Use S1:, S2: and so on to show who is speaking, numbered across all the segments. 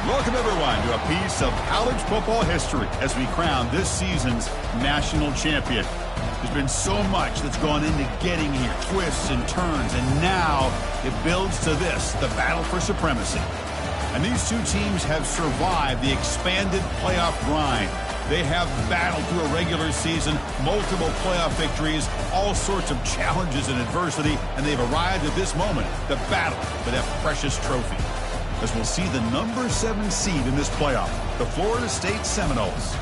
S1: Welcome, everyone, to a piece of college football history as we crown this season's national champion. There's been so much that's gone into getting here, twists and turns, and now it builds to this, the battle for supremacy. And these two teams have survived the expanded playoff grind. They have battled through a regular season, multiple playoff victories, all sorts of challenges and adversity, and they've arrived at this moment, the battle for that precious trophy. As we'll see the number 7 seed in this playoff, the Florida State Seminoles,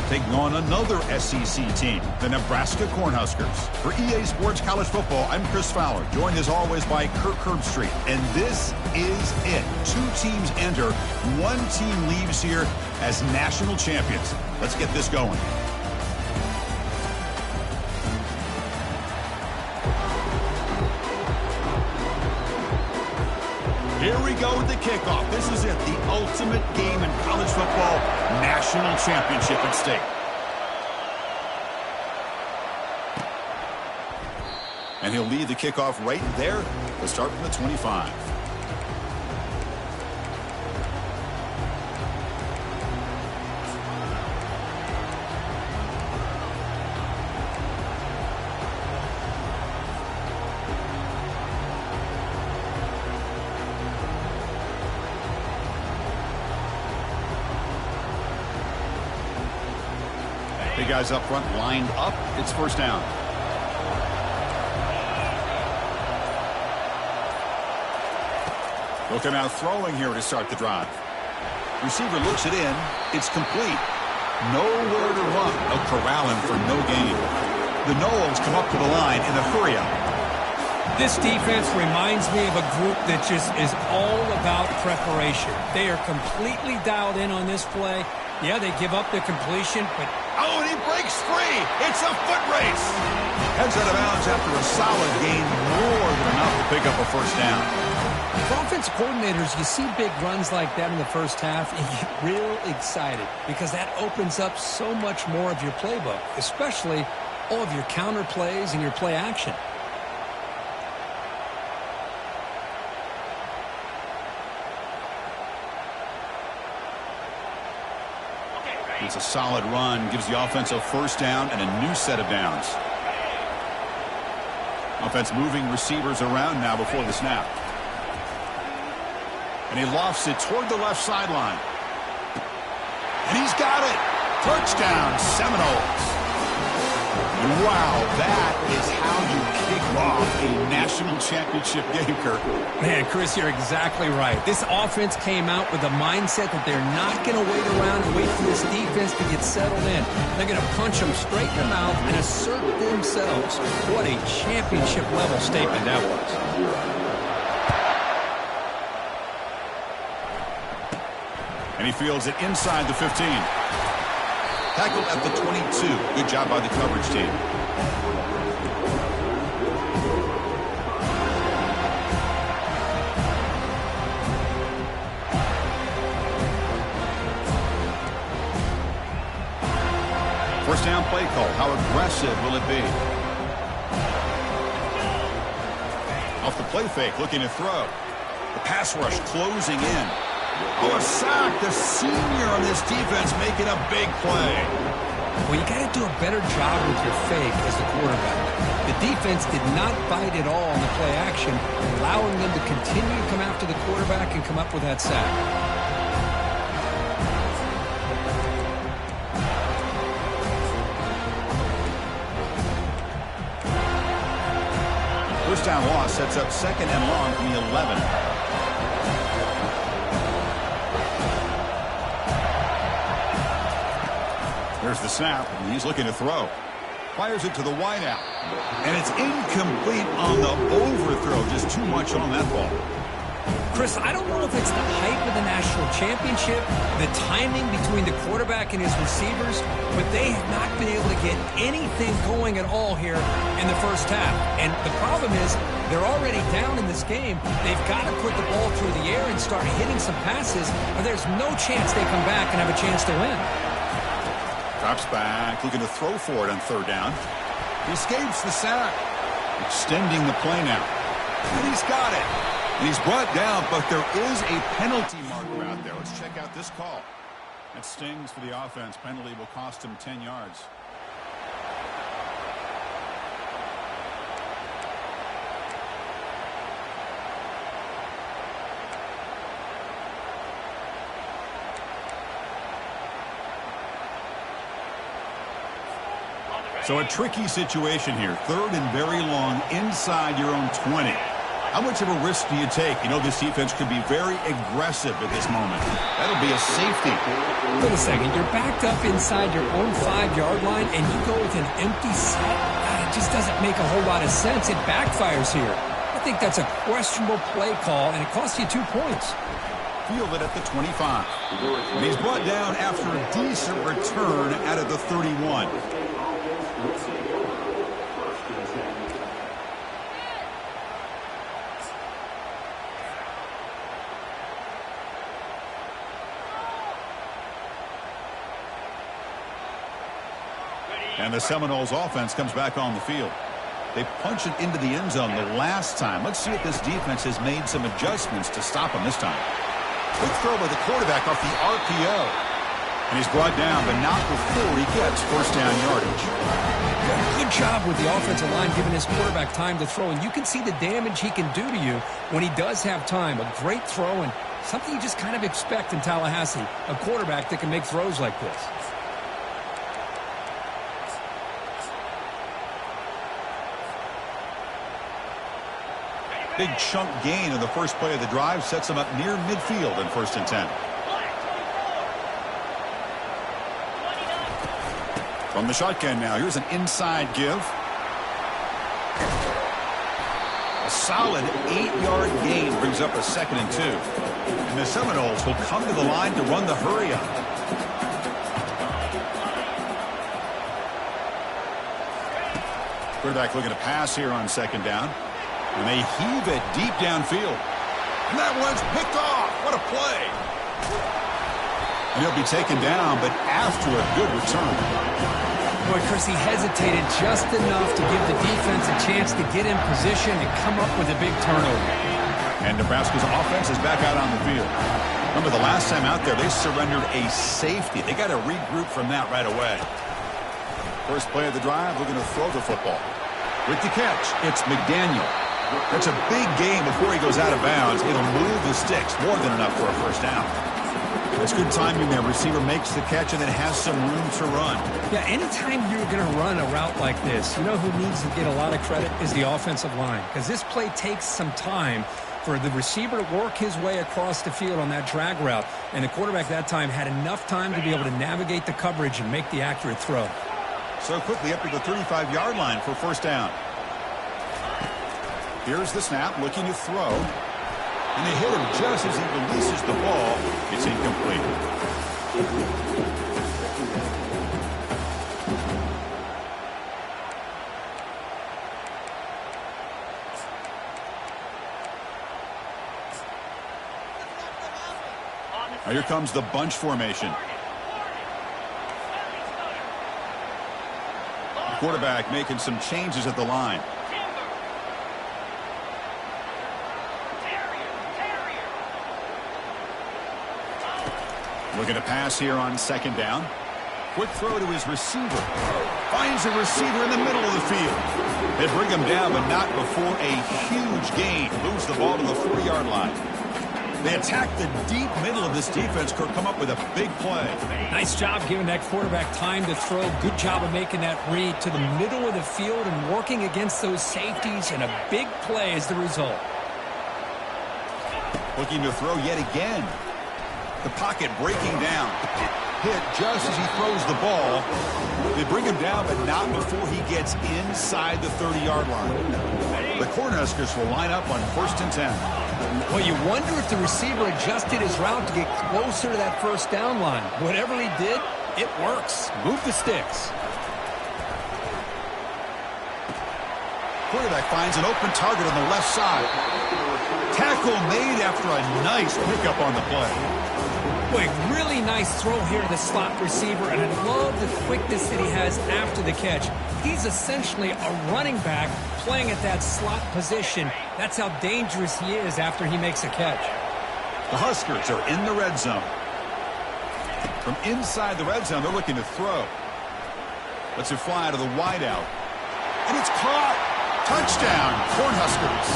S1: taking on another SEC team, the Nebraska Cornhuskers. For EA Sports College Football, I'm Chris Fowler, joined as always by Kirk Herbstreit. And this is it. 2 teams enter, 1 team leaves here as national champions. Let's get this going. Here we go with the kickoff. This is it, the ultimate game in college football, national championship at stake. And he'll lead the kickoff right there. We'll start from the 25. Big guys up front lined up. It's first down. They'll come out throwing here to start the drive. Receiver looks it in. It's complete. Nowhere to run. They'll corral him for no gain. The Noles come up to the line in a hurry up.
S2: This defense reminds me of a group that just is all about preparation. They are completely dialed in on this play. Yeah, they give up the completion, but...
S1: Oh, and he breaks free. It's a foot race. Heads out of bounds after a solid gain, more than enough to pick up a first down.
S2: For offensive coordinators, you see big runs like that in the first half, and you get real excited because that opens up so much more of your playbook, especially all of your counter plays and your play action.
S1: It's a solid run, gives the offense a first down and a new set of downs. Offense moving receivers around now before the snap. And he lofts it toward the left sideline. And he's got it. Touchdown, Seminoles. And wow, that is how you kick off a national championship game, Kirk.
S2: Man, Chris, you're exactly right. This offense came out with a mindset that they're not going to wait around and wait for this defense to get settled in. They're going to punch them straight in the mouth and assert themselves. What a championship-level statement that was.
S1: And he fields it inside the 15. Tackled at the 22. Good job by the coverage team. First down play call. How aggressive will it be? Off the play fake, looking to throw. The pass rush closing in. Oh, a sack. The senior on this defense making a big play.
S2: Well, you got to do a better job with your fake as the quarterback. The defense did not bite at all on the play action, allowing them to continue to come after the quarterback and come up with that sack.
S1: First down loss sets up second and long from the 11. There's the snap, and he's looking to throw. Fires it to the wideout. And it's incomplete on the overthrow. Just too much on that ball.
S2: Chris, I don't know if it's the hype of the national championship, the timing between the quarterback and his receivers, but they have not been able to get anything going at all here in the first half. And the problem is they're already down in this game. They've got to put the ball through the air and start hitting some passes, or there's no chance they come back and have a chance to win.
S1: Drops back, looking to throw for it on third down. He escapes the sack. Extending the play now. And he's got it. And he's brought down, but there is a penalty marker out there. Let's check check out this call. That stings for the offense. Penalty will cost him 10 yards. So a tricky situation here. 3rd and very long inside your own 20. How much of a risk do you take? You know, this defense could be very aggressive at this moment. That'll be a safety.
S2: Wait a second. You're backed up inside your own 5-yard line, and you go with an empty set? It just doesn't make a whole lot of sense. It backfires here. I think that's a questionable play call, and it costs you 2 points.
S1: Fielded at the 25. And he's brought down after a decent return out of the 31. And the Seminoles offense comes back on the field. They punch it into the end zone the last time. Let's see if this defense has made some adjustments to stop him this time. Quick throw by the quarterback off the RPO. And he's brought down, but not before he gets first down yardage.
S2: Good job with the offensive line giving his quarterback time to throw. And you can see the damage he can do to you when he does have time. A great throw and something you just kind of expect in Tallahassee. A quarterback that can make throws like this.
S1: Big chunk gain in the first play of the drive sets him up near midfield in 1st and 10. From the shotgun now, here's an inside give. A solid 8-yard gain brings up a 2nd and 2. And the Seminoles will come to the line to run the hurry up. Quarterback looking to pass here on 2nd down. And they heave it deep downfield. And that one's picked off. What a play. And he'll be taken down, but after a good return.
S2: Boy, Chris, he hesitated just enough to give the defense a chance to get in position and come up with a big turnover.
S1: And Nebraska's offense is back out on the field. Remember, the last time out there, they surrendered a safety. They got to regroup from that right away. First play of the drive, looking to throw the football. With the catch, it's McDaniel. That's a big gain before he goes out of bounds. It'll move the sticks more than enough for a first down. It's good timing there. Receiver makes the catch and then has some room to run.
S2: Yeah, anytime you're going to run a route like this, you know who needs to get a lot of credit is the offensive line. Because this play takes some time for the receiver to work his way across the field on that drag route. And the quarterback that time had enough time to be able to navigate the coverage and make the accurate throw.
S1: So quickly up to the 35-yard line for first down. Here's the snap, looking to throw. And they hit him just as he releases the ball. It's incomplete. Now here comes the bunch formation. The quarterback making some changes at the line. Looking to pass here on 2nd down. Quick throw to his receiver. Finds a receiver in the middle of the field. They bring him down, but not before a huge gain. Moves the ball to the 40-yard line. They attack the deep middle of this defense. Could come up with a big play.
S2: Nice job giving that quarterback time to throw. Good job of making that read to the middle of the field and working against those safeties, and a big play is the result.
S1: Looking to throw yet again. The pocket breaking down. Hit just as he throws the ball. They bring him down, but not before he gets inside the 30-yard line. The Cornhuskers will line up on 1st and 10.
S2: Well, you wonder if the receiver adjusted his route to get closer to that first down line. Whatever he did, it works. Move the sticks.
S1: Quarterback finds an open target on the left side. Tackle made after a nice pickup on the play.
S2: Boy, really nice throw here to the slot receiver, and I love the quickness that he has after the catch. He's essentially a running back playing at that slot position. That's how dangerous he is after he makes a catch.
S1: The Huskers are in the red zone. From inside the red zone, they're looking to throw. Lets it fly to the wideout. And it's caught. Touchdown, Cornhuskers.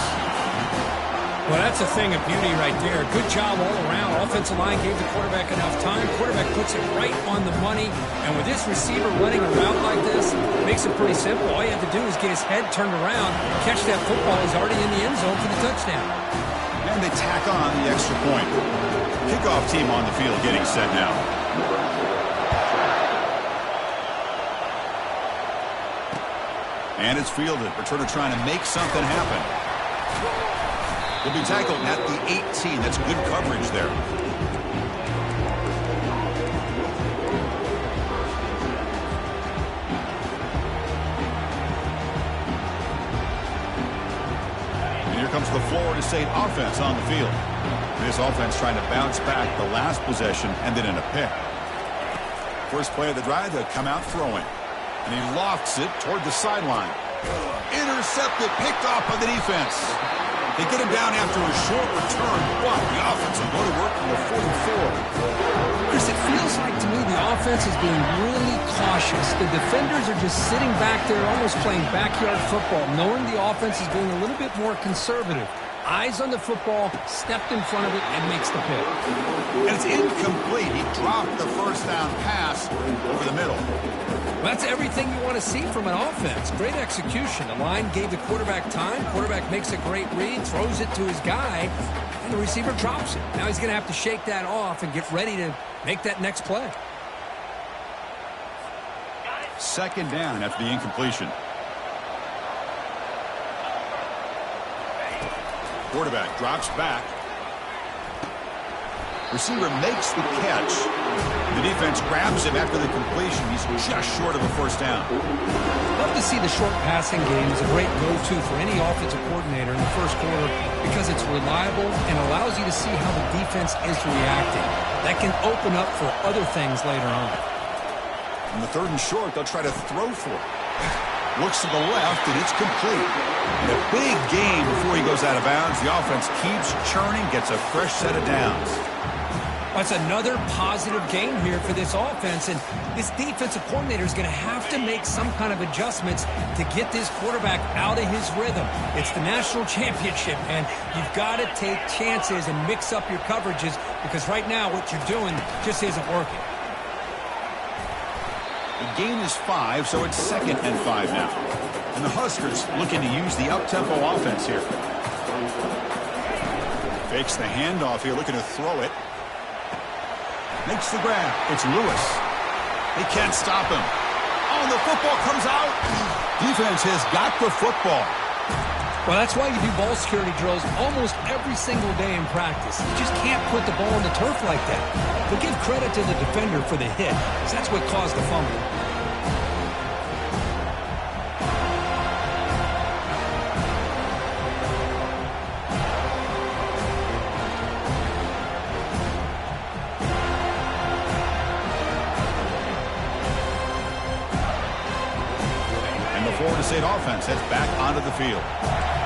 S2: Well, that's a thing of beauty right there. Good job all around. Offensive line gave the quarterback enough time. Quarterback puts it right on the money. And with this receiver running a route like this, it makes it pretty simple. All you have to do is get his head turned around, catch that football. He's already in the end zone for the touchdown.
S1: And they tack on the extra point. Kickoff team on the field getting set now. And it's fielded. Returner trying to make something happen. Will be tackled at the 18. That's good coverage there. And here comes the Florida State offense on the field. This offense trying to bounce back the last possession, ended in a pick. First play of the drive, they'll come out throwing. And he lofts it toward the sideline. Intercepted, picked off by the defense. They get him down after a short return, but the offense will go to work from the 44.
S2: Chris, it feels like to me the offense is being really cautious. The defenders are just sitting back there almost playing backyard football, knowing the offense is being a little bit more conservative. Eyes on the football, stepped in front of it, and makes the pick.
S1: And it's incomplete. He dropped the first down pass over the middle.
S2: Well, that's everything you want to see from an offense. Great execution. The line gave the quarterback time. Quarterback makes a great read, throws it to his guy, and the receiver drops it. Now he's going to have to shake that off and get ready to make that next play.
S1: Second down after the incompletion. Quarterback drops back. Receiver makes the catch. The defense grabs him after the completion. He's just short of a first down.
S2: Love to see the short passing game as a great go-to for any offensive coordinator in the first quarter because it's reliable and allows you to see how the defense is reacting. That can open up for other things later on.
S1: On the third and short, they'll try to throw for it. Looks to the left, and it's complete. And a big gain before he goes out of bounds. The offense keeps churning, gets a fresh set of downs.
S2: That's another positive game here for this offense, and this defensive coordinator is going to have to make some kind of adjustments to get this quarterback out of his rhythm. It's the national championship, and you've got to take chances and mix up your coverages because right now what you're doing just isn't working.
S1: The gain is 5, so it's 2nd and 5 now. And the Huskers looking to use the up-tempo offense here. Fakes the handoff here, looking to throw it. Makes the grab. It's Lewis. They can't stop him. Oh, the football comes out. Defense has got the football.
S2: Well, that's why you do ball security drills almost every single day in practice. You just can't put the ball on the turf like that. But give credit to the defender for the hit, because that's what caused the fumble.
S1: Florida State offense heads back onto the field.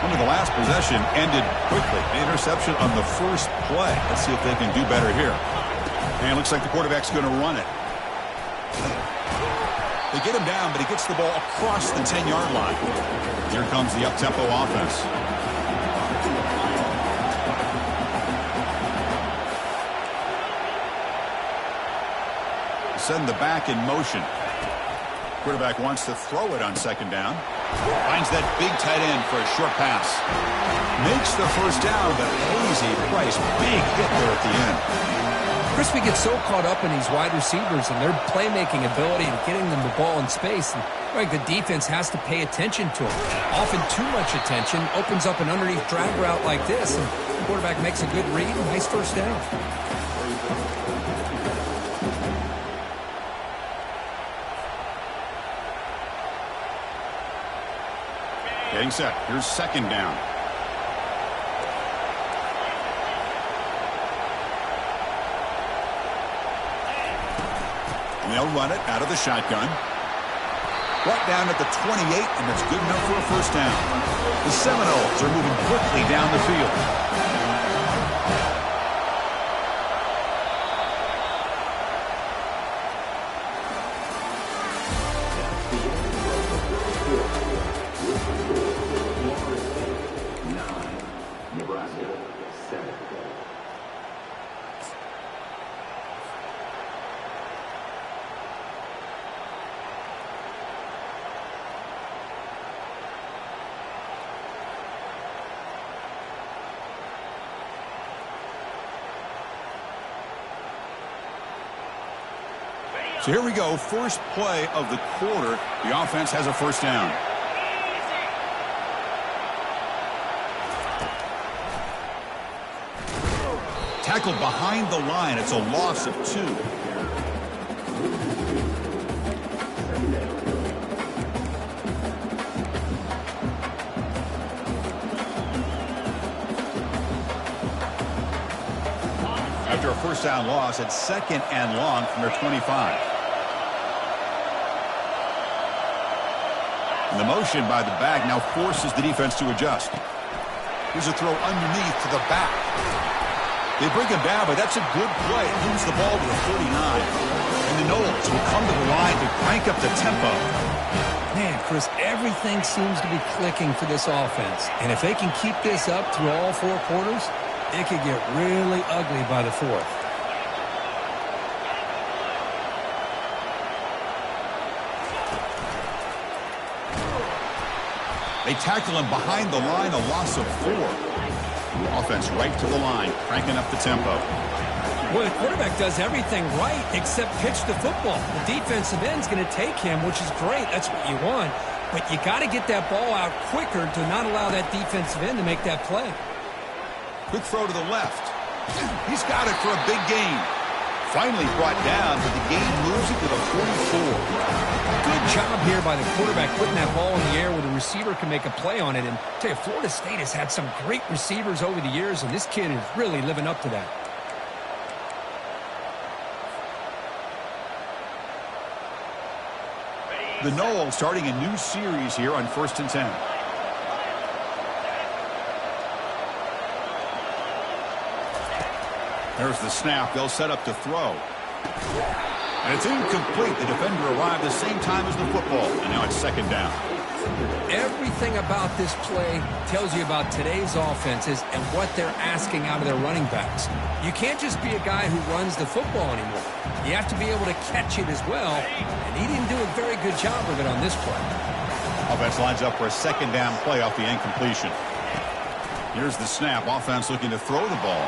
S1: Remember, the last possession ended quickly. The interception on the first play. Let's see if they can do better here. And it looks like the quarterback's going to run it. They get him down, but he gets the ball across the 10-yard line. Here comes the up-tempo offense. Send the back in motion. Quarterback wants to throw it on second down. Finds that big tight end for a short pass. Makes the first down, but Hazy Price, big hit there at the end.
S2: Chris, we get so caught up in these wide receivers and their playmaking ability and getting them the ball in space. And like the defense has to pay attention to them. Often too much attention opens up an underneath drag route like this. And the quarterback makes a good read. Nice first down.
S1: Getting set. Here's second down. And they'll run it out of the shotgun. Brought down at the 28, and that's good enough for a first down. The Seminoles are moving quickly down the field. So here we go, first play of the quarter. The offense has a first down. Tackled behind the line. It's a loss of 2. After a first down loss, it's 2nd and long from their 25. And the motion by the back now forces the defense to adjust. Here's a throw underneath to the back. They bring him down, but that's a good play. It moves the ball to the 49. And the Noles will come to the line to crank up the tempo.
S2: Man, Chris, everything seems to be clicking for this offense. And if they can keep this up through all 4 quarters, it could get really ugly by the 4th.
S1: They tackle him behind the line, a loss of 4. Offense right to the line, cranking up the tempo.
S2: Well, the quarterback does everything right except pitch the football. The defensive end's going to take him, which is great. That's what you want. But you got to get that ball out quicker to not allow that defensive end to make that play.
S1: Quick throw to the left. He's got it for a big gain. Finally brought down, but the gain moves it to the 44.
S2: Good job here by the quarterback putting that ball in the air where the receiver can make a play on it. And I tell you, Florida State has had some great receivers over the years, and this kid is really living up to that.
S1: The Noles starting a new series here on 1st and 10. There's the snap. They'll set up to throw. And it's incomplete. The defender arrived the same time as the football. And now it's 2nd down.
S2: Everything about this play tells you about today's offenses and what they're asking out of their running backs. You can't just be a guy who runs the football anymore. You have to be able to catch it as well. And he didn't do a very good job of it on this play.
S1: Offense lines up for a 2nd down play off the incompletion. Here's the snap. Offense looking to throw the ball.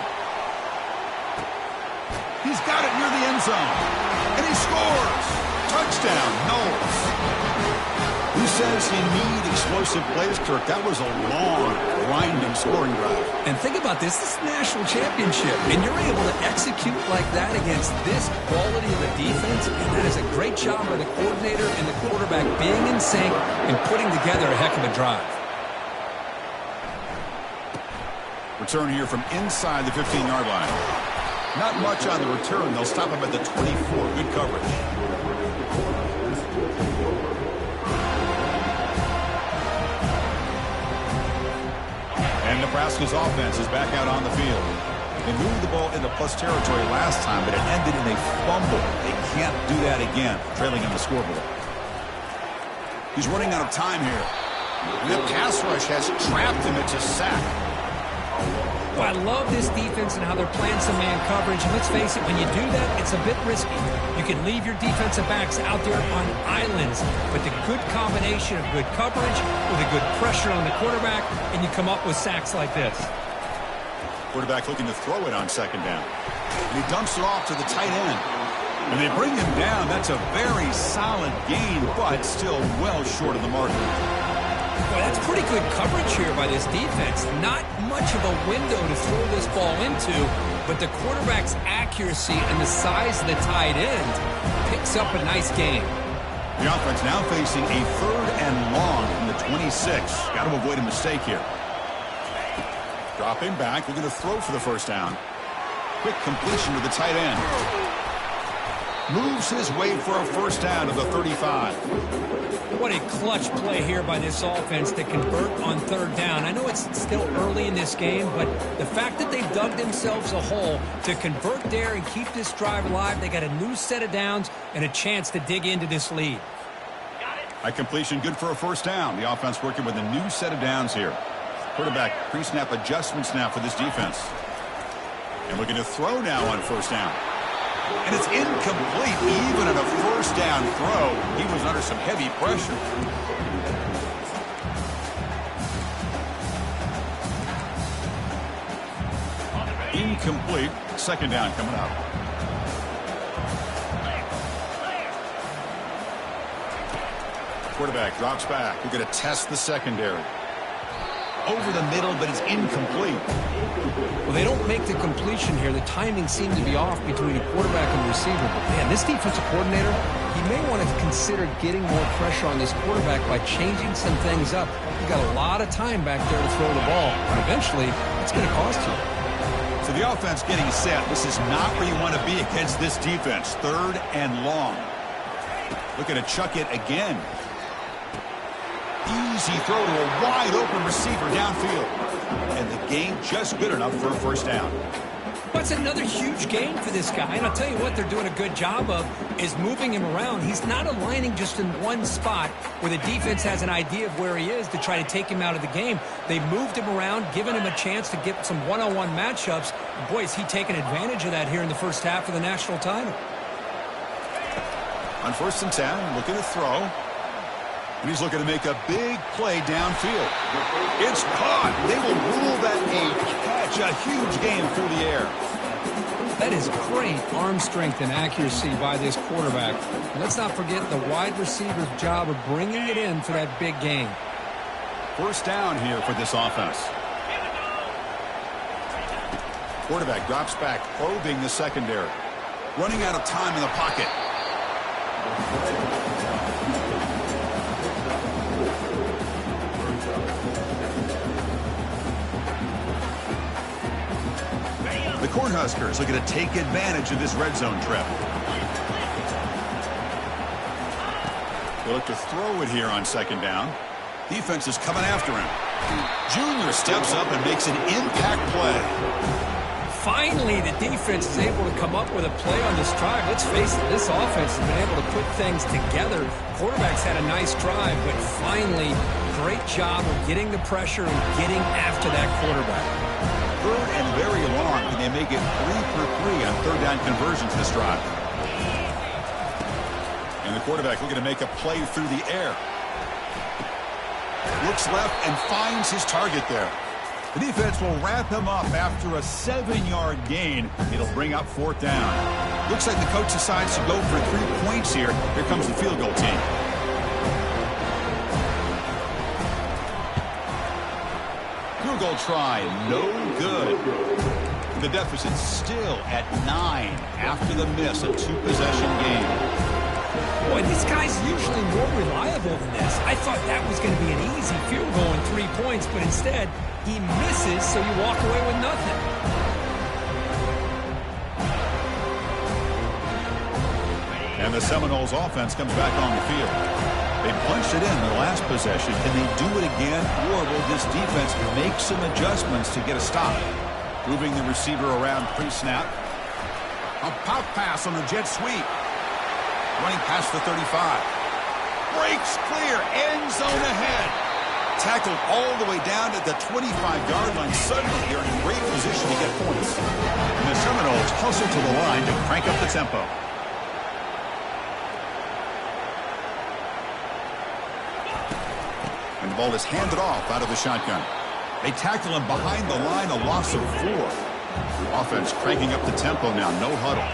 S1: He's got it near the end zone. And he scores. Touchdown, Noles. Who says you need explosive plays, Kirk? That was a long, grinding scoring drive.
S2: And think about this. This is the national championship. And you're able to execute like that against this quality of a defense. And that is a great job by the coordinator and the quarterback being in sync and putting together a heck of a drive.
S1: Return here from inside the 15-yard line. Not much on the return. They'll stop him at the 24. Good coverage. And Nebraska's offense is back out on the field. They moved the ball into plus territory last time, but it ended in a fumble. They can't do that again, trailing on the scoreboard. He's running out of time here. The pass rush has trapped him. It's a sack.
S2: Well, I love this defense and how they're playing some man coverage. And let's face it, when you do that, it's a bit risky. You can leave your defensive backs out there on islands, but the good combination of good coverage with a good pressure on the quarterback, and you come up with sacks like this.
S1: Quarterback looking to throw it on 2nd down. And he dumps it off to the tight end. And they bring him down. That's a very solid gain, but still well short of the mark.
S2: Well, that's pretty good coverage here by this defense. Not much of a window to throw this ball into, but the quarterback's accuracy and the size of the tight end picks up a nice gain.
S1: The offense now facing a 3rd and long from the 26. Got to avoid a mistake here. Dropping back, looking to throw for the first down. Quick completion to the tight end. Moves his way for a first down to the 35.
S2: What a clutch play here by this offense to convert on 3rd down. I know it's still early in this game, but the fact that they've dug themselves a hole to convert there and keep this drive alive, they got a new set of downs and a chance to dig into this lead.
S1: High completion, good for a first down. The offense working with a new set of downs here. Quarterback pre-snap adjustments now for this defense. And looking to throw now on first down. And it's incomplete. Even at a first down throw, he was under some heavy pressure. Incomplete. 2nd down coming up. Quarterback drops back. We're going to test the secondary. Over the middle, but it's incomplete.
S2: Well, they don't make the completion here. The timing seemed to be off between a quarterback and the receiver. But, man, this defensive coordinator, he may want to consider getting more pressure on this quarterback by changing some things up. He's got a lot of time back there to throw the ball, and eventually it's going to cost you.
S1: So the offense getting set. This is not where you want to be against this defense. 3rd and long. Looking to chuck it again. Easy throw to a wide-open receiver downfield. And the gain just good enough for a first down.
S2: That's another huge gain for this guy. And I'll tell you what they're doing a good job of is moving him around. He's not aligning just in one spot where the defense has an idea of where he is to try to take him out of the game. They moved him around, giving him a chance to get some one-on-one matchups. Boy, is he taking advantage of that here in the first half of the national title.
S1: On 1st and 10, looking to throw. And he's looking to make a big play downfield. It's caught. They will rule that a catch, a huge gain through the air.
S2: That is great arm strength and accuracy by this quarterback. And let's not forget the wide receiver's job of bringing it in for that big gain.
S1: First down here for this offense. Quarterback drops back, probing the secondary. Running out of time in the pocket. The Cornhuskers looking to take advantage of this red zone trip. They look to throw it here on 2nd down. Defense is coming after him. Junior steps up and makes an impact play.
S2: Finally, the defense is able to come up with a play on this drive. Let's face it, this offense has been able to put things together. Quarterback's had a nice drive, but finally, great job of getting the pressure and getting after that quarterback.
S1: 3rd and very long. Can they make it 3 for 3 on 3rd down conversions this drive? And the quarterback looking to make a play through the air. Looks left and finds his target there. The defense will wrap him up after a 7-yard gain. It'll bring up 4th down. Looks like the coach decides to go for 3 points here. Here comes the field goal team. Field goal try, no good. The deficit still at 9 after the miss, a 2-possession game.
S2: Boy, this guy's usually more reliable than this. I thought that was going to be an easy field goal and 3 points, but instead, he misses, so you walk away with nothing.
S1: And the Seminoles offense comes back on the field. They punched it in their last possession. Can they do it again, or will this defense make some adjustments to get a stop? Moving the receiver around pre-snap. A pop pass on the jet sweep. Running past the 35. Breaks clear. End zone ahead. Tackled all the way down at the 25-yard line. Suddenly, they're in great position to get points. And the Seminoles hustle to the line to crank up the tempo. And the ball is handed off out of the shotgun. They tackle him behind the line, a loss of 4. Offense cranking up the tempo now, no huddle.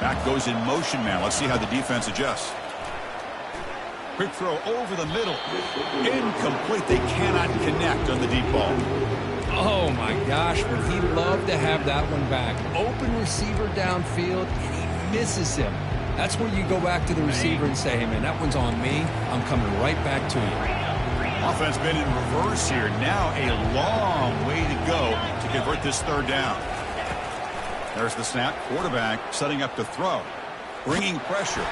S1: Back goes in motion now. Let's see how the defense adjusts. Quick throw over the middle. Incomplete. They cannot connect on the deep ball.
S2: Oh, my gosh. Would he love to have that one back. Open receiver downfield, and he misses him. That's where you go back to the receiver and say, hey, man, that one's on me. I'm coming right back to you.
S1: Offense been in reverse here. Now a long way to go to convert this 3rd down. There's the snap. Quarterback setting up to throw. Bringing pressure.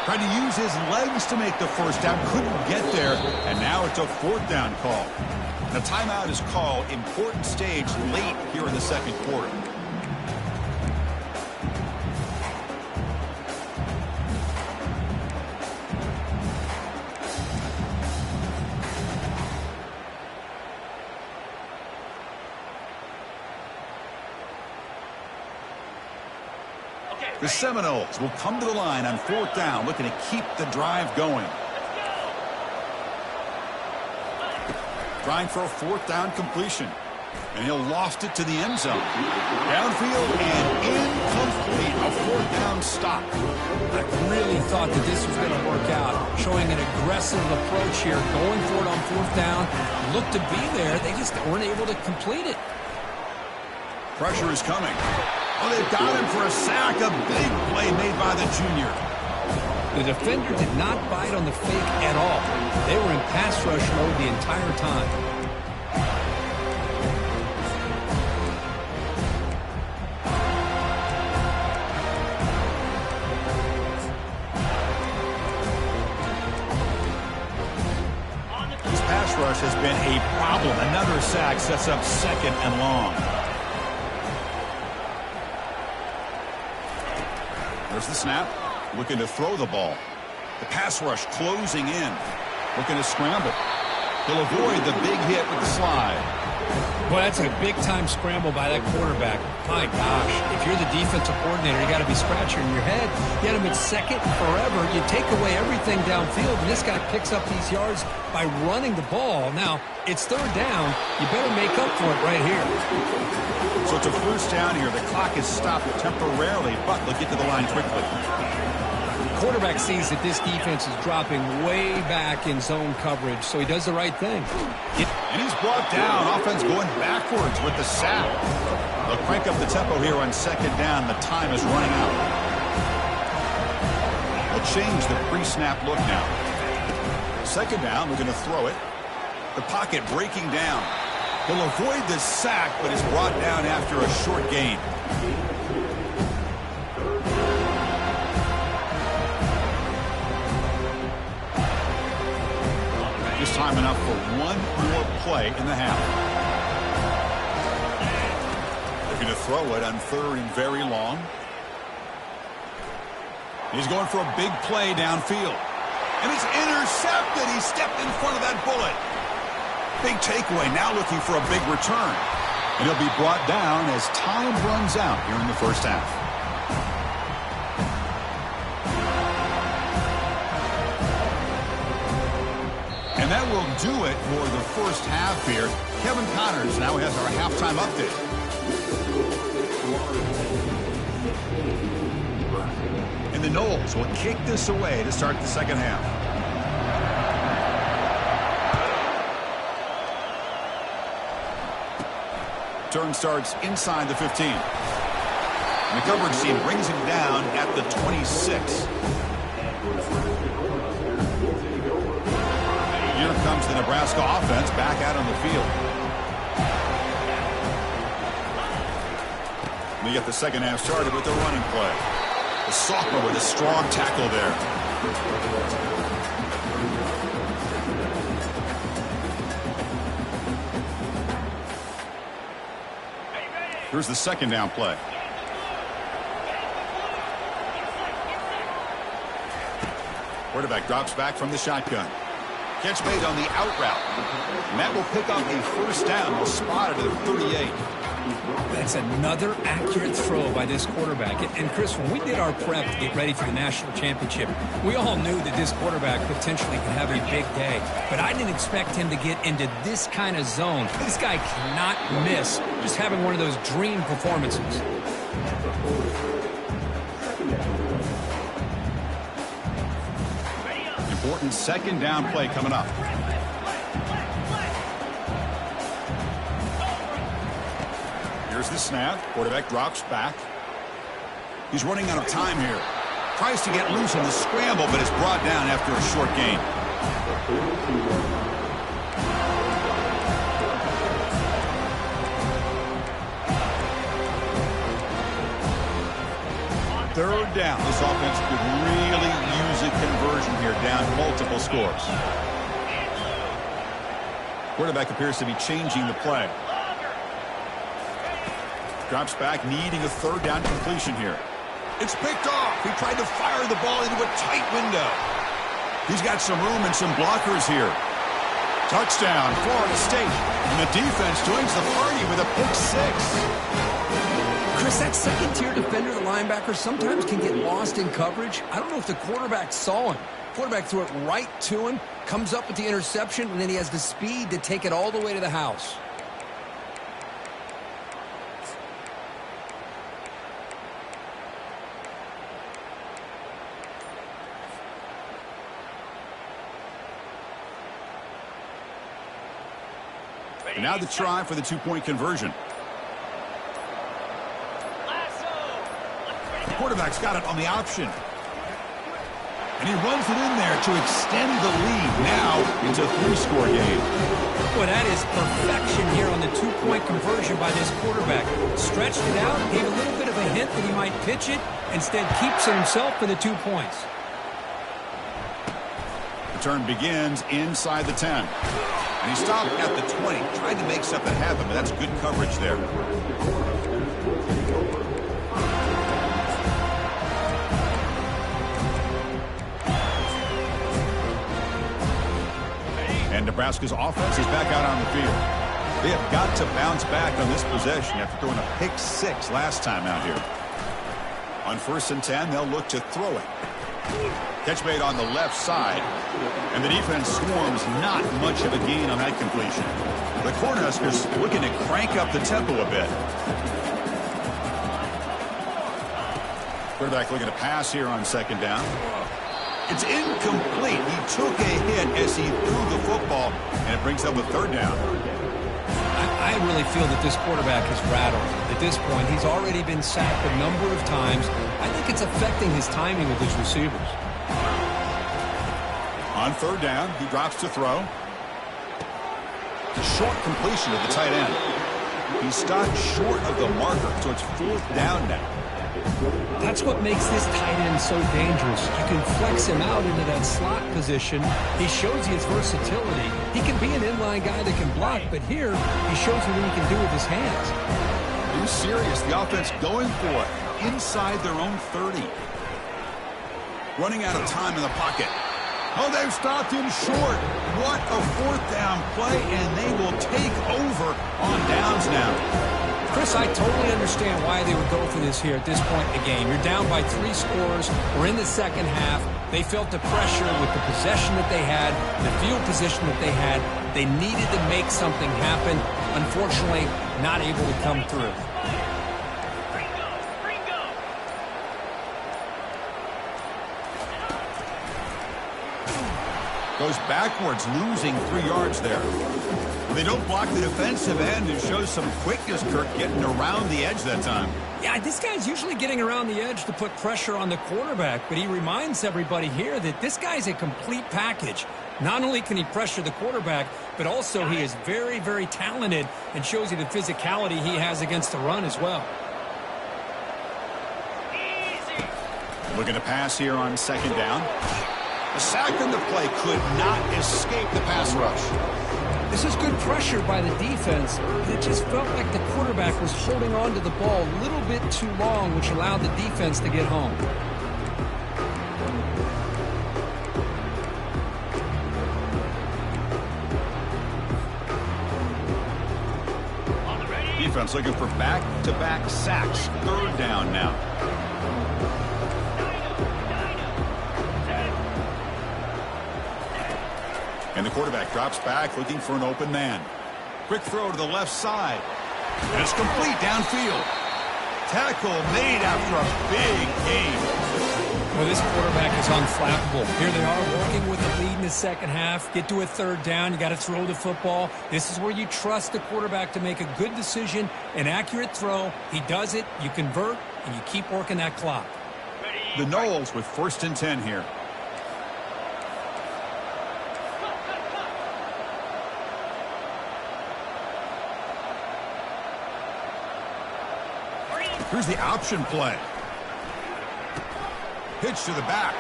S1: Trying to use his legs to make the first down. Couldn't get there. And now it's a 4th down call. The timeout is called. Important stage late here in the 2nd quarter. The Seminoles will come to the line on 4th down, looking to keep the drive going. Trying for a 4th down completion. And he'll loft it to the end zone. Downfield and incomplete. A fourth down stop.
S2: I really thought that this was going to work out, showing an aggressive approach here, going for it on fourth down. Looked to be there. They just weren't able to complete it.
S1: Pressure is coming. Oh, they've got him for a sack. A big play made by the junior.
S2: The defender did not bite on the fake at all. They were in pass rush mode the entire time.
S1: Rush has been a problem. Another sack sets up second and long. There's the snap. Looking to throw the ball. The pass rush closing in. Looking to scramble. He'll avoid the big hit with the slide.
S2: Well, that's a big-time scramble by that quarterback. My gosh, if you're the defensive coordinator, you got to be scratching your head. You had him at second forever. You take away everything downfield, and this guy picks up these yards by running the ball. Now, it's third down. You better make up for it right here.
S1: So it's a first down here. The clock is stopped temporarily, but they'll get to the line quickly.
S2: Quarterback sees that this defense is dropping way back in zone coverage, so he does the right thing.
S1: And he's brought down. Offense going backwards with the sack. They'll crank up the tempo here on second down. The time is running out. They'll change the pre-snap look now. Second down, we're going to throw it. The pocket breaking down. He'll avoid the sack, but is brought down after a short gain. Just time enough for one more play in the half. They're going to throw it on third and very long. He's going for a big play downfield. And it's intercepted. He stepped in front of that bullet. Big takeaway. Now looking for a big return. And he'll be brought down as time runs out here in the first half. And that will do it for the first half here. Kevin Connors now has our halftime update. And the Noles will kick this away to start the second half. Turn starts inside the 15. And the coverage team brings him down at the 26. Here comes the Nebraska offense back out on the field. We get the second half started with the running play. The sophomore with a strong tackle there. Here's the second down play. Quarterback drops back from the shotgun. Catch made on the out route. And that will pick up a first down. They'll spot it at 38.
S2: That's another accurate throw by this quarterback. And Chris, when we did our prep to get ready for the national championship, we all knew that this quarterback potentially could have a big day. But I didn't expect him to get into this kind of zone. This guy cannot miss just having one of those dream performances.
S1: Important second down play coming up. Here's the snap. Quarterback drops back. He's running out of time here. Tries to get loose in the scramble, but is brought down after a short gain. Third down. This offense could really use a conversion here, down multiple scores. Quarterback appears to be changing the play. Drops back, needing a third down completion here. It's picked off. He tried to fire the ball into a tight window. He's got some room and some blockers here. Touchdown, Florida State. And the defense joins the party with a pick six.
S2: Chris, that second-tier defender, the linebacker, sometimes can get lost in coverage. I don't know if the quarterback saw him. Quarterback threw it right to him, comes up with the interception, and then he has the speed to take it all the way to the house.
S1: And now the try for the two-point conversion. The quarterback's got it on the option. And he runs it in there to extend the lead. Now it's a 3-score game.
S2: Well, that is perfection here on the two-point conversion by this quarterback. Stretched it out, gave a little bit of a hint that he might pitch it, instead keeps it himself for the 2 points.
S1: Return begins inside the 10. And he stopped at the 20. Tried to make something happen, but that's good coverage there. And Nebraska's offense is back out on the field. They have got to bounce back on this possession after throwing a pick 6 last time out here. On 1st and 10, they'll look to throw it. Catch made on the left side. And the defense swarms, not much of a gain on that completion. The Cornhuskers looking to crank up the tempo a bit. Quarterback looking to pass here on 2nd down. It's incomplete. He took a hit as he threw the football, and it brings up a 3rd down.
S2: I really feel that this quarterback is rattled. At this point, he's already been sacked a number of times. I think it's affecting his timing with his receivers.
S1: On 3rd down, he drops to throw. The short completion of the tight end. He stopped short of the marker, so it's 4th down now.
S2: That's what makes this tight end so dangerous. You can flex him out into that slot position. He shows you his versatility. He can be an inline guy that can block, but here he shows you what he can do with his hands.
S1: Are you serious? The offense going for it inside their own 30. Running out of time in the pocket. Oh, they've stopped him short. What a 4th down play, and they will take over on downs now.
S2: Chris, I totally understand why they would go for this here at this point in the game. You're down by 3 scores. We're in the 2nd half. They felt the pressure with the possession that they had, the field position that they had. They needed to make something happen. Unfortunately, not able to come through.
S1: Goes backwards, losing 3 yards there. They don't block the defensive end and shows some quickness, Kirk, getting around the edge that time.
S2: Yeah, this guy's usually getting around the edge to put pressure on the quarterback, but he reminds everybody here that this guy's a complete package. Not only can he pressure the quarterback, but also he is very, very talented and shows you the physicality he has against the run as well.
S1: Looking to pass here on 2nd down. The sack on the play could not escape the pass rush.
S2: This is good pressure by the defense. It just felt like the quarterback was holding on to the ball a little bit too long, which allowed the defense to get home.
S1: Defense looking for back-to-back sacks. 3rd down now. And the quarterback drops back looking for an open man. Quick throw to the left side. And it's complete downfield. Tackle made after a big gain.
S2: Well, this quarterback is unflappable. Here they are working with the lead in the 2nd half. Get to a 3rd down. You got to throw the football. This is where you trust the quarterback to make a good decision, an accurate throw. He does it. You convert, and you keep working that clock.
S1: The Noles with 1st and 10 here. Here's the option play. Pitch to the back.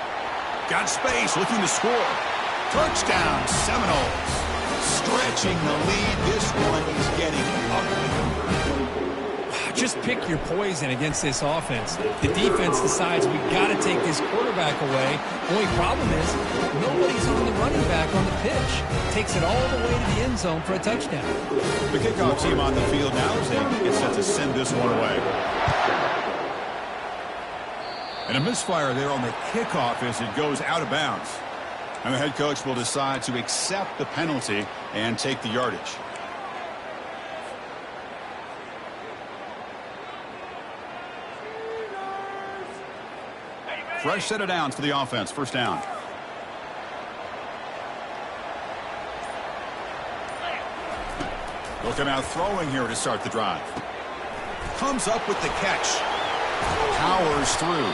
S1: Got space, looking to score. Touchdown, Seminoles. Stretching the lead. This one is getting ugly.
S2: Just pick your poison against this offense. The defense decides we got to take this quarterback away. Only problem is nobody's on the running back on the pitch. Takes it all the way to the end zone for a touchdown.
S1: The kickoff team on the field now as they get set to send this one away. And a misfire there on the kickoff as it goes out of bounds. And the head coach will decide to accept the penalty and take the yardage. Fresh set of downs for the offense. 1st down. Looking out throwing here to start the drive. Comes up with the catch. Powers through.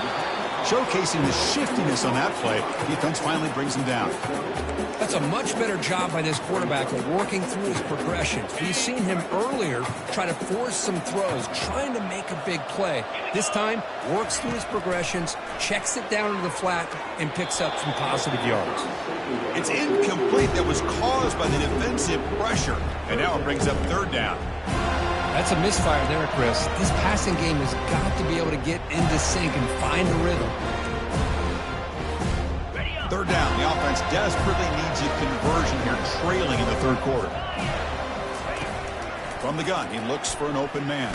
S1: Showcasing the shiftiness on that play. Defense finally brings him down.
S2: That's a much better job by this quarterback of working through his progressions. We've seen him earlier try to force some throws, trying to make a big play. This time, works through his progressions, checks it down into the flat, and picks up some positive yards.
S1: It's incomplete. That was caused by the defensive pressure. And now it brings up third down.
S2: That's a misfire there, Chris. This passing game has got to be able to get into sync and find a rhythm.
S1: Third down. The offense desperately needs a conversion here, trailing in the third quarter. From the gun, he looks for an open man.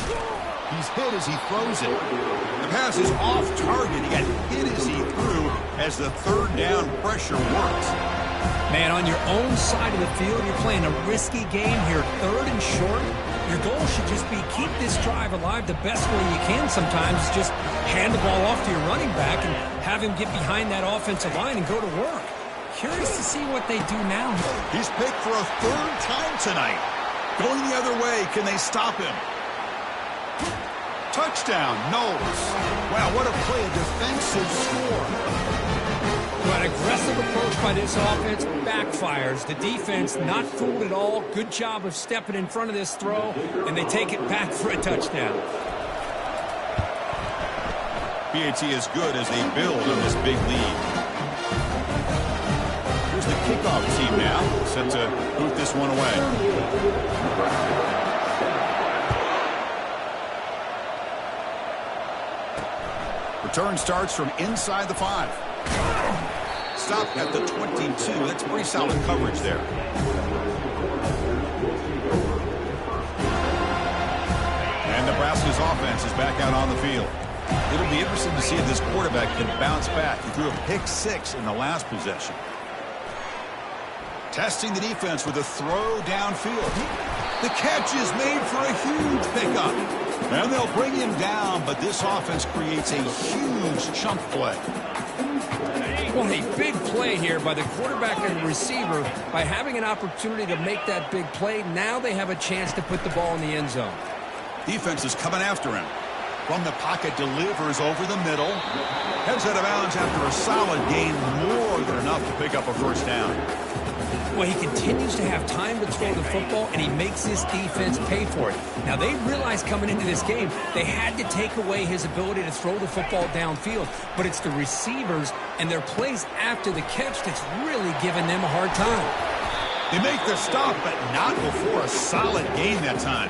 S1: He's hit as he throws it. The pass is off target. He got hit as he threw as the third down pressure works.
S2: Man, on your own side of the field, you're playing a risky game here. Third and short. Your goal should just be keep this drive alive the best way you can sometimes. Just hand the ball off to your running back and have him get behind that offensive line and go to work. Curious to see what they do now.
S1: He's picked for a third time tonight. Going the other way, can they stop him? Touchdown, noles. Wow, what a play, a defensive score.
S2: An aggressive approach by this offense backfires. The defense not fooled at all. Good job of stepping in front of this throw, and they take it back for a touchdown.
S1: PAT is good as they build on this big lead. Here's the kickoff team now, set to boot this one away. Return starts from inside the 5. Stop at the 22. That's pretty solid coverage there. And Nebraska's offense is back out on the field. It'll be interesting to see if this quarterback can bounce back. He threw a pick 6 in the last possession. Testing the defense with a throw downfield. The catch is made for a huge pickup. And they'll bring him down, but this offense creates a huge chunk play.
S2: Well, a big play here by the quarterback and the receiver. By having an opportunity to make that big play, now they have a chance to put the ball in the end zone.
S1: Defense is coming after him. From the pocket, delivers over the middle. Heads out of bounds after a solid gain, more than enough to pick up a first down.
S2: Well, he continues to have time to throw the football, and he makes this defense pay for it. Now, they realized coming into this game they had to take away his ability to throw the football downfield, but it's the receivers and their plays after the catch that's really giving them a hard time.
S1: They make the stop, but not before a solid gain that time.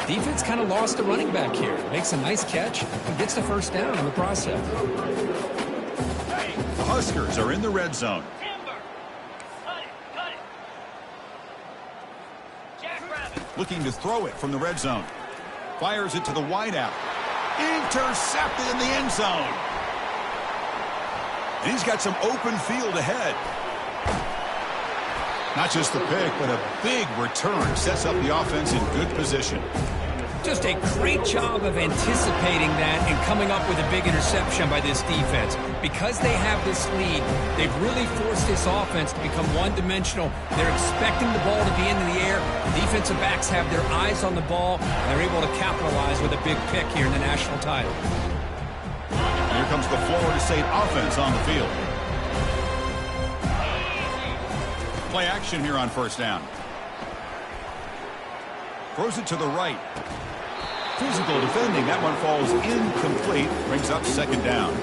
S2: Defense kind of lost the running back here. Makes a nice catch and gets the first down in the process.
S1: The Huskers are in the red zone. Looking to throw it from the red zone. Fires it to the wideout. Intercepted in the end zone. And he's got some open field ahead. Not just the pick, but a big return. Sets up the offense in good position.
S2: Just a great job of anticipating that and coming up with a big interception by this defense. Because they have this lead, they've really forced this offense to become one-dimensional. They're expecting the ball to be into the air. Defensive backs have their eyes on the ball, and they're able to capitalize with a big pick here in the national title.
S1: And here comes the Florida State offense on the field. Play action here on first down. Throws it to the right. Physical defending. That one falls incomplete. Brings up second down.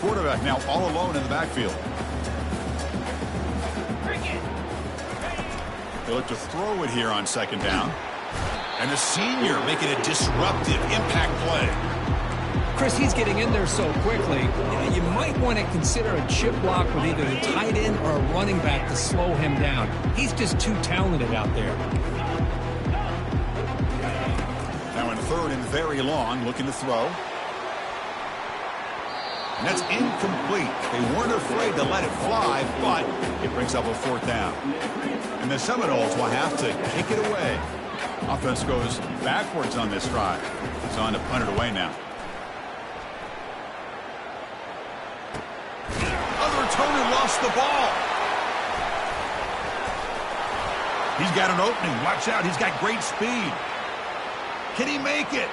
S1: Quarterback now all alone in the backfield. They look to throw it here on second down. And the senior making a disruptive impact play.
S2: Chris, he's getting in there so quickly, you might want to consider a chip block with either the tight end or a running back to slow him down. He's just too talented out there.
S1: Now in third and very long, looking to throw. And that's incomplete. They weren't afraid to let it fly, but it brings up a fourth down. And the Seminoles will have to kick it away. Offense goes backwards on this drive. It's on to punt it away now. Turner lost the ball. He's got an opening. Watch out. He's got great speed. Can he make it?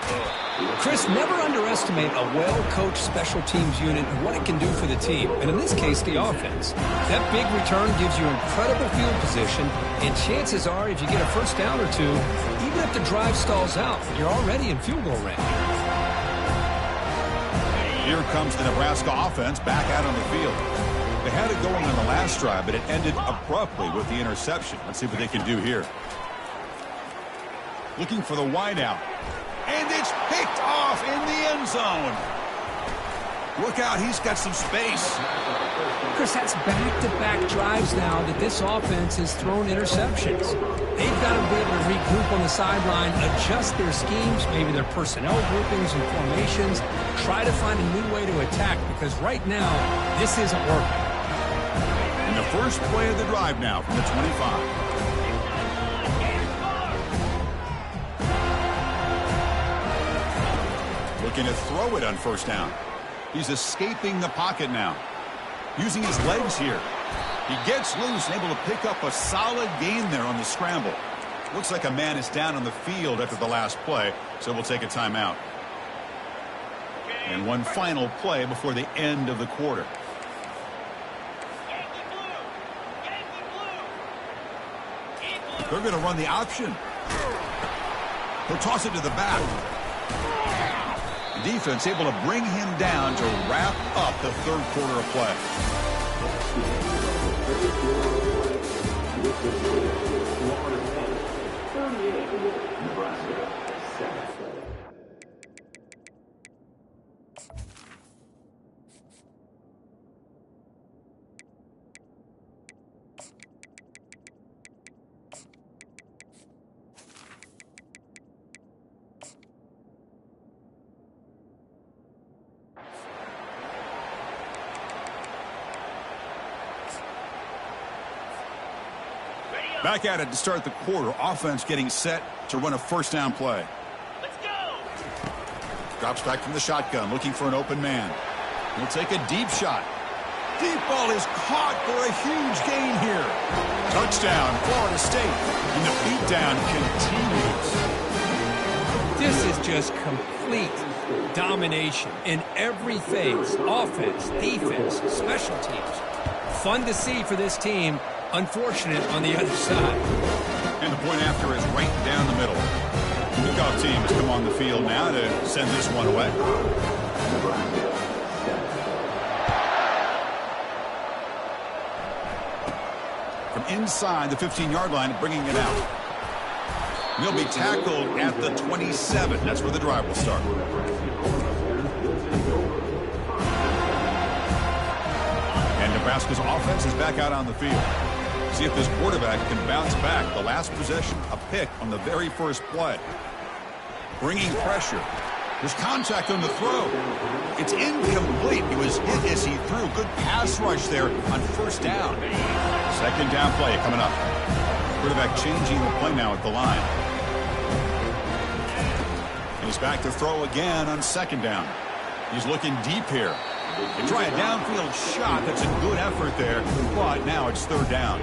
S2: Chris, never underestimate a well-coached special teams unit and what it can do for the team, and in this case, the offense. That big return gives you incredible field position, and chances are, if you get a first down or two, even if the drive stalls out, you're already in field goal range.
S1: Here comes the Nebraska offense back out on the field. They had it going on the last drive, but it ended abruptly with the interception. Let's see what they can do here. Looking for the wideout. And it's picked off in the end zone. Look out, he's got some space.
S2: Chris, that's back-to-back drives now that this offense has thrown interceptions. They've got to be able to regroup on the sideline, adjust their schemes, maybe their personnel groupings and formations, try to find a new way to attack, because right now, this isn't working.
S1: And the first play of the drive now from the 25. Looking to throw it on first down. He's escaping the pocket now. Using his legs here. He gets loose and able to pick up a solid gain there on the scramble. Looks like a man is down on the field after the last play, so we'll take a timeout. And one final play before the end of the quarter. They're going to run the option. He'll toss it to the back. Defense able to bring him down to wrap up the third quarter of play. Back at it to start the quarter. Offense getting set to run a first down play.
S3: Let's go.
S1: Drops back from the shotgun, looking for an open man. He'll take a deep shot. Deep ball is caught for a huge gain here. Touchdown, Florida State. And the beatdown continues.
S2: This is just complete domination in every phase. Offense, defense, special teams. Fun to see for this team. Unfortunate on the other side.
S1: And the point after is right down the middle. The kickoff team has come on the field now to send this one away. From inside the 15-yard line, bringing it out. He'll be tackled at the 27. That's where the drive will start. And Nebraska's offense is back out on the field. See if this quarterback can bounce back. The last possession, a pick on the very first play. Bringing pressure. There's contact on the throw. It's incomplete. He was hit as he threw. Good pass rush there on first down. Second down play coming up. Quarterback changing the play now at the line. He's back to throw again on second down. He's looking deep here. They try a downfield shot. That's a good effort there, but now it's third down.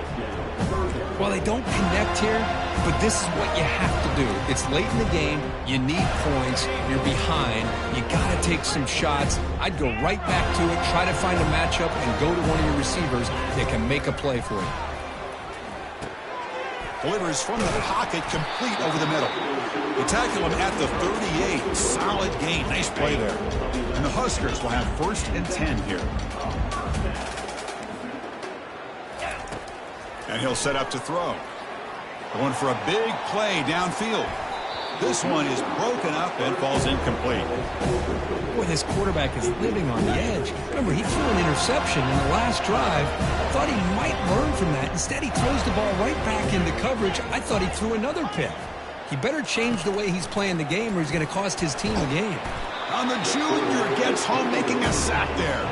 S2: Well, they don't connect here, but this is what you have to do. It's late in the game. You need points. You're behind. You got to take some shots. I'd go right back to it, try to find a matchup, and go to one of your receivers that can make a play for you.
S1: Delivers from the pocket, complete over the middle. They tackle him at the 38. Solid gain. Nice play there. And the Huskers will have first and 10 here. And he'll set up to throw. Going for a big play downfield. This one is broken up and falls incomplete.
S2: Boy, this quarterback is living on the edge. Remember, he threw an interception in the last drive. Thought he might learn from that. Instead, he throws the ball right back into coverage. I thought he threw another pick. He better change the way he's playing the game or he's going to cost his team a game.
S1: On the junior, gets home making a sack there.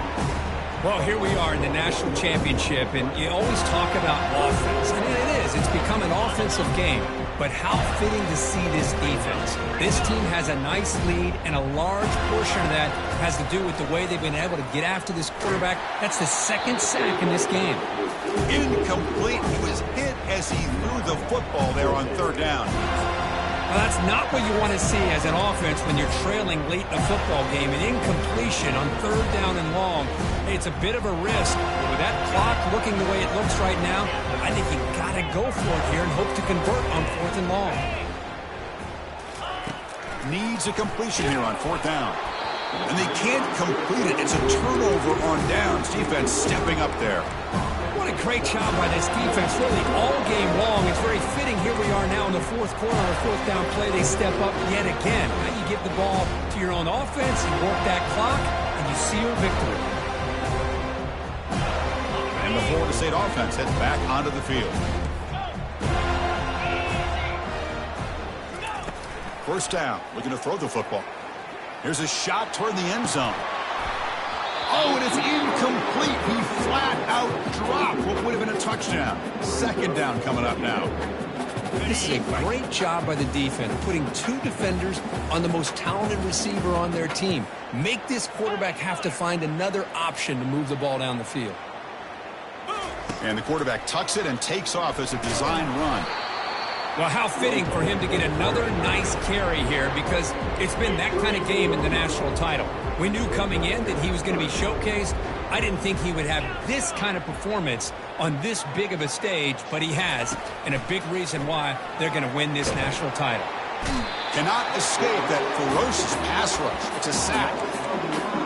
S2: Well, here we are in the national championship, and you always talk about offense. And it is. It's become an offensive game. But how fitting to see this defense. This team has a nice lead, and a large portion of that has to do with the way they've been able to get after this quarterback. That's the second sack in this game.
S1: Incomplete. He was hit as he threw the football there on third down.
S2: Well, that's not what you want to see as an offense when you're trailing late in a football game. An incompletion on third down and long. It's a bit of a risk. But with that clock looking the way it looks right now, I think you got to go for it here and hope to convert on fourth and long.
S1: Needs a completion here on fourth down. And they can't complete it. It's a turnover on downs. Defense stepping up there.
S2: What a great job by this defense, really, all game long. It's very fitting. Here we are now in the fourth quarter, a fourth down play. They step up yet again. Now you give the ball to your own offense, you work that clock, and you seal victory.
S1: And the Florida State offense heads back onto the field. First down, looking to throw the football. Here's a shot toward the end zone. Oh, and it's incomplete. He flat out dropped what would have been a touchdown. Second down coming up now.
S2: This is a great job by the defense, putting two defenders on the most talented receiver on their team. Make this quarterback have to find another option to move the ball down the field.
S1: And the quarterback tucks it and takes off as a design run.
S2: Well, how fitting for him to get another nice carry here, because it's been that kind of game in the national title. We knew coming in that he was going to be showcased. I didn't think he would have this kind of performance on this big of a stage, but he has, and a big reason why they're going to win this national title.
S1: Cannot escape that ferocious pass rush. It's a sack.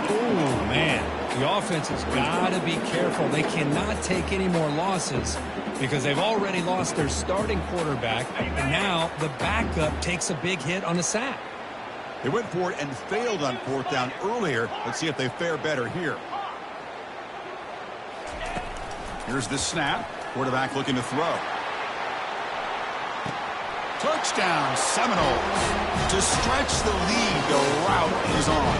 S2: Oh, man. The offense has got to be careful. They cannot take any more losses because they've already lost their starting quarterback, and now the backup takes a big hit on a sack.
S1: They went for it and failed on fourth down earlier. Let's see if they fare better here. Here's the snap. Quarterback looking to throw. Touchdown, Seminoles. To stretch the lead, the route is on.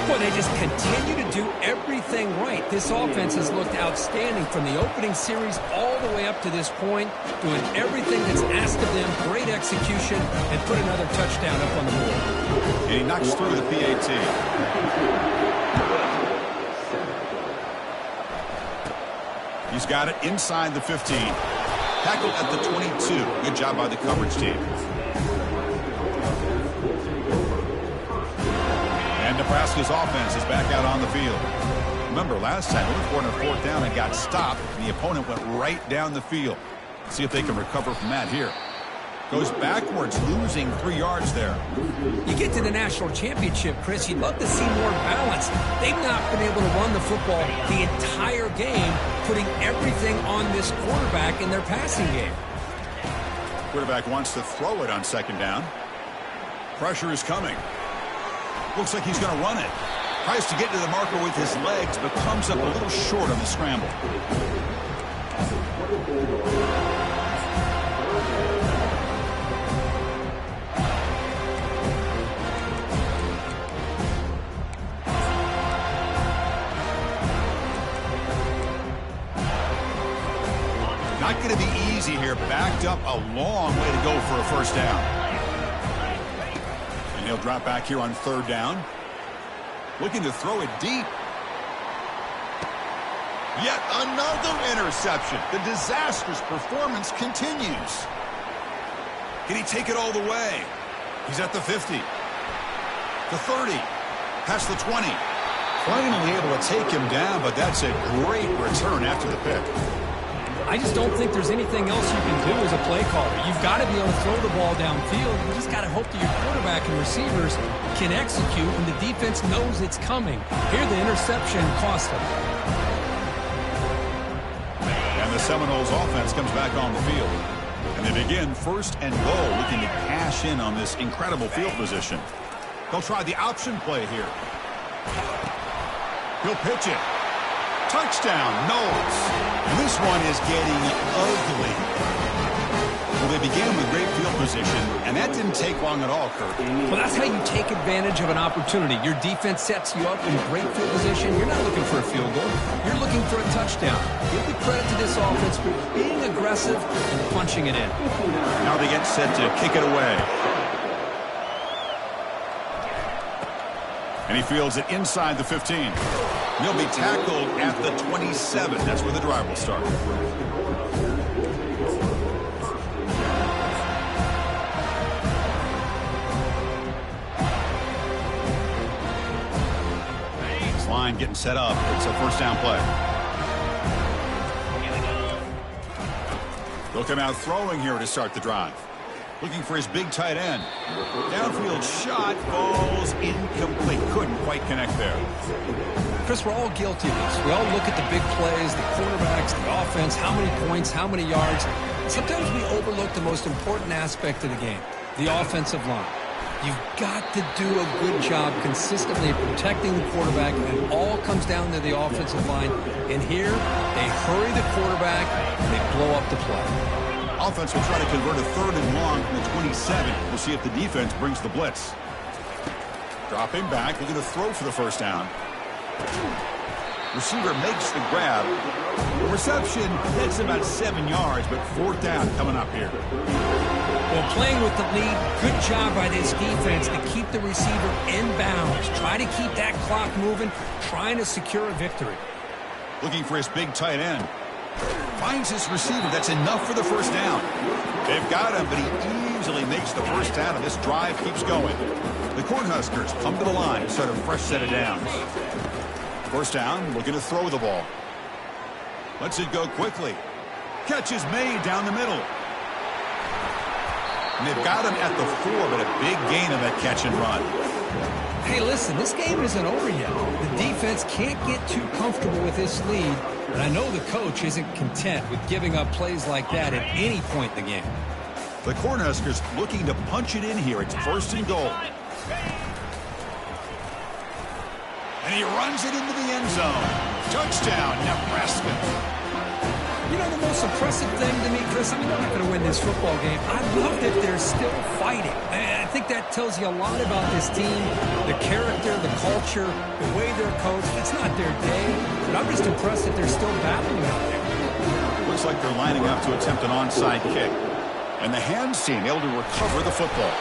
S2: Well, they just continue to do everything right. This offense has looked outstanding from the opening series all the way up to this point, doing everything that's asked of them, great execution, and put another touchdown up on the board.
S1: And he knocks through the PAT. He's got it inside the 15. Tackled at the 22. Good job by the coverage team. And Nebraska's offense is back out on the field. Remember, last time, they went for it on fourth down and got stopped, and the opponent went right down the field. Let's see if they can recover from that here. Goes backwards, losing 3 yards there.
S2: You get to the national championship, Chris, you'd love to see more balance. They've not been able to run the football the entire game, putting everything on this quarterback in their passing game.
S1: Quarterback wants to throw it on second down. Pressure is coming. Looks like he's going to run it. Tries to get to the marker with his legs, but comes up a little short on the scramble. Not going to be easy here. Backed up a long way to go for a first down. And he'll drop back here on third down. Looking to throw it deep. Yet another interception. The disastrous performance continues. Can he take it all the way? He's at the 50. The 30. Past the 20. Finally able to take him down, but that's a great return after the pick.
S2: I just don't think there's anything else you can do as a play caller. You've got to be able to throw the ball downfield. You just got to hope that your quarterback and receivers can execute and the defense knows it's coming. Here the interception cost them.
S1: And the Seminoles offense comes back on the field. And they begin first and goal, looking to cash in on this incredible field position. They'll try the option play here. He'll pitch it. Touchdown, noles. And this one is getting ugly. Well, they began with great field position, and that didn't take long at all, Kurt.
S2: Well, that's how you take advantage of an opportunity. Your defense sets you up in great field position. You're not looking for a field goal. You're looking for a touchdown. Give the credit to this offense for being aggressive and punching it in.
S1: Now they get set to kick it away. And he fields it inside the 15. He'll be tackled at the 27. That's where the drive will start. This line getting set up. It's a first down play. They'll come out throwing here to start the drive. Looking for his big tight end. Downfield shot falls incomplete. Couldn't quite connect there.
S2: Chris, we're all guilty of this. We all look at the big plays, the quarterbacks, the offense, how many points, how many yards. Sometimes we overlook the most important aspect of the game, the offensive line. You've got to do a good job consistently protecting the quarterback, and it all comes down to the offensive line. And here, they hurry the quarterback, and they blow up the play.
S1: Offense will try to convert a 3rd and long from the 27. We'll see if the defense brings the blitz. Dropping back, looking to throw for the first down. Receiver makes the grab. The reception, that's about 7 yards, but 4th down coming up here.
S2: Well, playing with the lead, good job by this defense to keep the receiver in bounds. Try to keep that clock moving, trying to secure a victory.
S1: Looking for his big tight end. Finds his receiver. That's enough for the first down. They've got him, but he easily makes the first down, and this drive keeps going. The Cornhuskers come to the line to start a fresh set of downs. First down, looking to throw the ball. Lets it go quickly. Catch is made down the middle. And they've got him at the 4, but a big gain on that catch and run.
S2: Hey, listen, this game isn't over yet. The defense can't get too comfortable with this lead, and I know the coach isn't content with giving up plays like that at any point in the game.
S1: The Cornhuskers looking to punch it in here. It's 1st and goal. And he runs it into the end zone. Touchdown, Nebraska.
S2: You know, the most impressive thing to me, Chris, I mean, they're not going to win this football game. I love that they're still fighting. I think that tells you a lot about this team, the character, the culture, the way they're coached. It's not their day, but I'm just impressed that they're still battling out there.
S1: Looks like they're lining up to attempt an onside kick. And the hands team able to recover the football.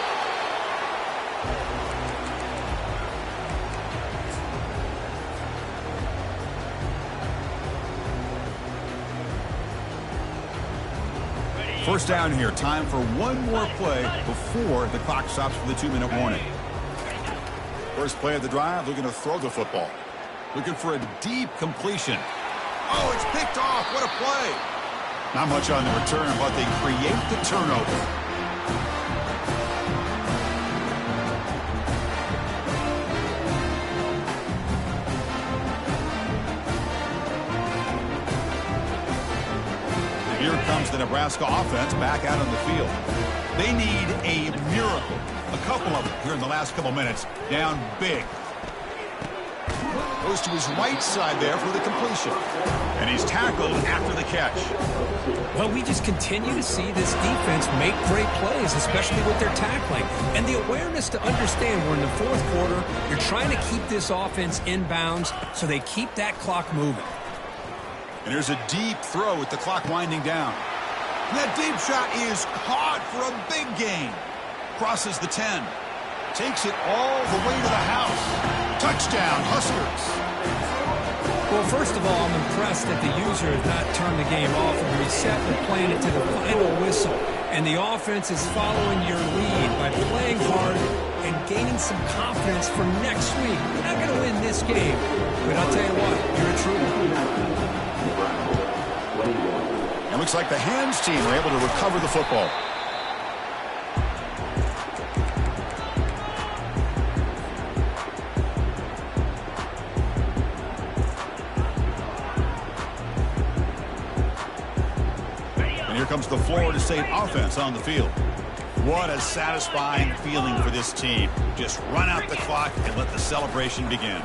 S1: First down here. Time for one more play before the clock stops for the 2-minute warning. First play of the drive, looking to throw the football. Looking for a deep completion. Oh, it's picked off. What a play. Not much on the return, but they create the turnover. Here comes the Nebraska offense back out on the field. They need a miracle. A couple of them here in the last couple minutes. Down big. Goes to his right side there for the completion. And he's tackled after the catch.
S2: Well, we just continue to see this defense make great plays, especially with their tackling. And the awareness to understand we're in the 4th quarter, you're trying to keep this offense in bounds so they keep that clock moving.
S1: And here's a deep throw with the clock winding down. And that deep shot is caught for a big gain. Crosses the 10. Takes it all the way to the house. Touchdown, Huskers.
S2: Well, first of all, I'm impressed that the user has not turned the game off and reset and playing it to the final whistle. And the offense is following your lead by playing hard and gaining some confidence for next week. You're not going to win this game, but I'll tell you what, you're a true one.
S1: It looks like the hands team are able to recover the football. And here comes the Florida State offense on the field. What a satisfying feeling for this team. Just run out the clock and let the celebration begin.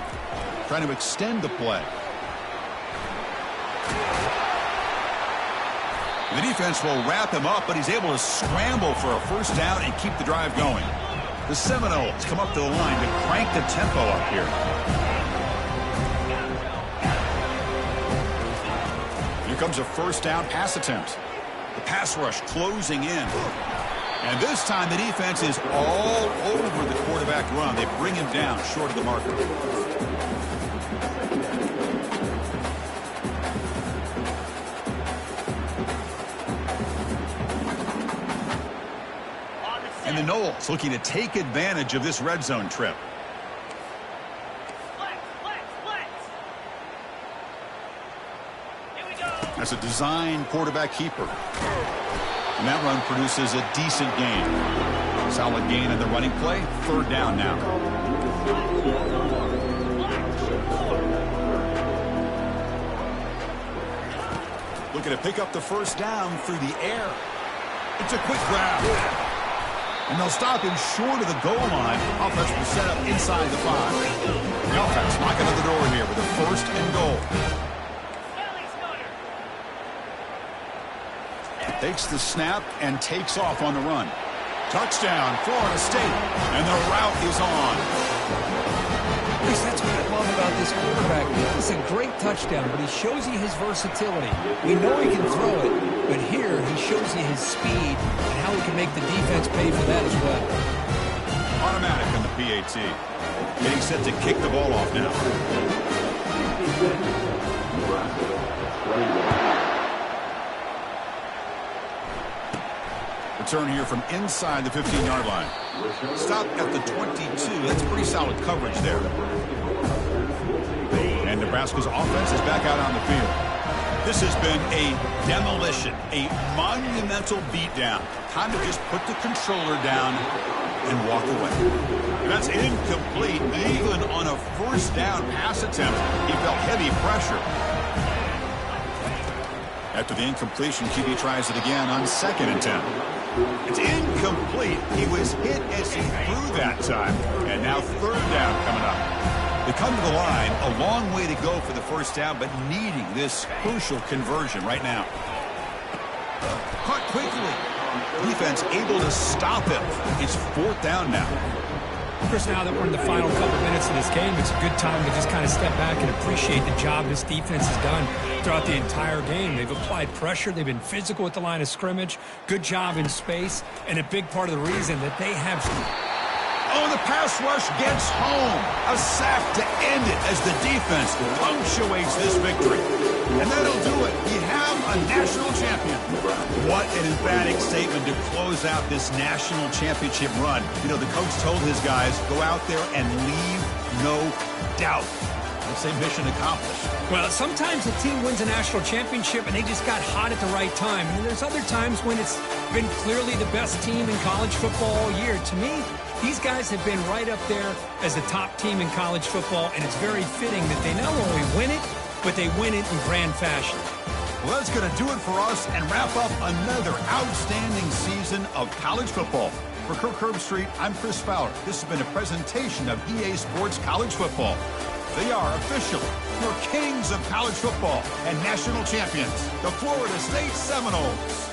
S1: Trying to extend the play. The defense will wrap him up, but he's able to scramble for a first down and keep the drive going. The Seminoles come up to the line to crank the tempo up here. Here comes a first down pass attempt. The pass rush closing in. And this time the defense is all over the quarterback run. They bring him down short of the marker. And the Noles looking to take advantage of this red zone trip. That's a design quarterback keeper. And that run produces a decent gain. Solid gain in the running play. Third down now. Looking to pick up the first down through the air. It's a quick grab. And they'll stop him short of the goal line. Offense will set up inside the 5. The offense knocking on the door here with a first and goal. Takes the snap and takes off on the run. Touchdown, Florida State. And the route is on.
S2: Chris, that's what I love about this quarterback. It's a great touchdown, but he shows you his versatility. We know he can throw it, but here he shows you his speed and how he can make the defense pay for that as well.
S1: Automatic on the PAT. Getting set to kick the ball off now. Return here from inside the 15-yard line. Stop at the 22. That's pretty solid coverage there. And Nebraska's offense is back out on the field. This has been a demolition, a monumental beatdown. Time to just put the controller down and walk away. And that's incomplete. Even on a first down pass attempt, he felt heavy pressure. After the incompletion, QB tries it again on 2nd and 10. It's incomplete. He was hit as he threw that time. And now 3rd down coming up. They come to the line, a long way to go for the first down, but needing this crucial conversion right now. Caught quickly. Defense able to stop him. It's 4th down now.
S2: Chris, now that we're in the final couple minutes of this game, it's a good time to just kind of step back and appreciate the job this defense has done throughout the entire game. They've applied pressure. They've been physical at the line of scrimmage. Good job in space. And a big part of the reason that they have...
S1: Oh, the pass rush gets home. A sack to end it as the defense punctuates this victory. And that'll do it. We have a national champion. What an emphatic statement to close out this national championship run. You know, the coach told his guys, go out there and leave no doubt. Let's say mission accomplished.
S2: Well, sometimes a team wins a national championship and they just got hot at the right time. And there's other times when it's been clearly the best team in college football all year. To me, these guys have been right up there as the top team in college football, and it's very fitting that they not only win it, but they win it in grand fashion.
S1: Well, that's going to do it for us and wrap up another outstanding season of college football. For Kirk Herbstreit, I'm Chris Fowler. This has been a presentation of EA Sports College Football. They are officially your kings of college football and national champions, the Florida State Seminoles.